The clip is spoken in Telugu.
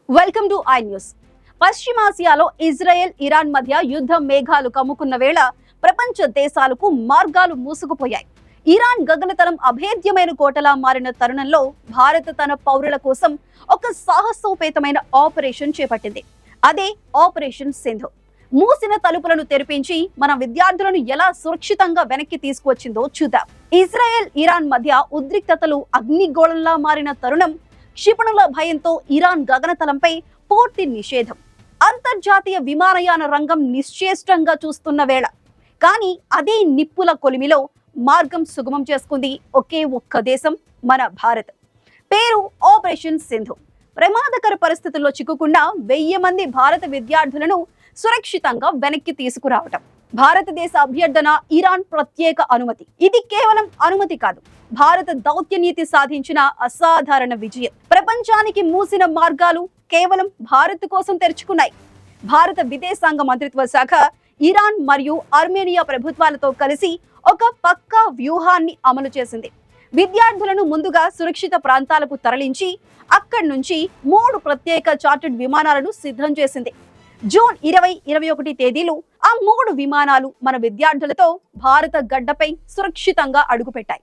Welcome to I News. పశ్చిమాసియాలో ఇజ్రాయెల్ ఇరాన్ మధ్య యుద్ధ మేఘాలు కమ్ముకున్న వేళ ప్రపంచ దేశాలకు మార్గాలు మూసుకుపోయాయి. ఇరాన్ గగనతలం అభేద్యమైన కోటలా మారిన తరుణంలో భారత్ తన పౌరుల కోసం ఒక సాహసోపేతమైన ఆపరేషన్ చేపట్టింది. అదే ఆపరేషన్ సింధు. మూసిన తలుపులను తెరిపించి మన విద్యార్థులను ఎలా సురక్షితంగా వెనక్కి తీసుకువచ్చిందో చూద్దాం. ఇజ్రాయెల్ ఇరాన్ మధ్య ఉద్రిక్తతలు అగ్నిగోళంలా మారిన తరుణం, క్షిపణుల భయంతో ఇరాన్ గగనతలంపై పూర్తి నిషేధం, అంతర్జాతీయ విమానయాన రంగం నిశ్చేష్టంగా చూస్తున్న వేళ, కానీ అదే నిప్పుల కొలిమిలో మార్గం సుగమం చేసుకుంది ఒకే ఒక్క దేశం, మన భారత్. పేరు ఆపరేషన్ సింధు. ప్రమాదకర పరిస్థితుల్లో చిక్కుకుండా 1000 మంది భారత విద్యార్థులను సురక్షితంగా వెనక్కి తీసుకురావటం. భారతదేశ అభ్యర్థన, ఇరాన్ ప్రత్యేక అనుమతి. ఇది కేవలం అనుమతి కాదు, భారత దౌత్య నీతి సాధించిన అసాధారణ విజయం. ప్రపంచానికి మూసిన మార్గాలు కేవలం భారత్ కోసం తెరుచుకున్నాయి. భారత విదేశాంగ మంత్రిత్వ శాఖ ఇరాన్ మరియు ఆర్మేనియా ప్రభుత్వాలతో కలిసి ఒక పక్కా వ్యూహాన్ని అమలు చేసింది. విద్యార్థులను ముందుగా సురక్షిత ప్రాంతాలకు తరలించి అక్కడి నుంచి 3 ప్రత్యేక చార్టర్డ్ విమానాలను సిద్ధం చేసింది. జూన్ 20, 21 తేదీలు ఆ 3 విమానాలు మన విద్యార్థులతో భారత గడ్డపై సురక్షితంగా అడుగుపెట్టాయి.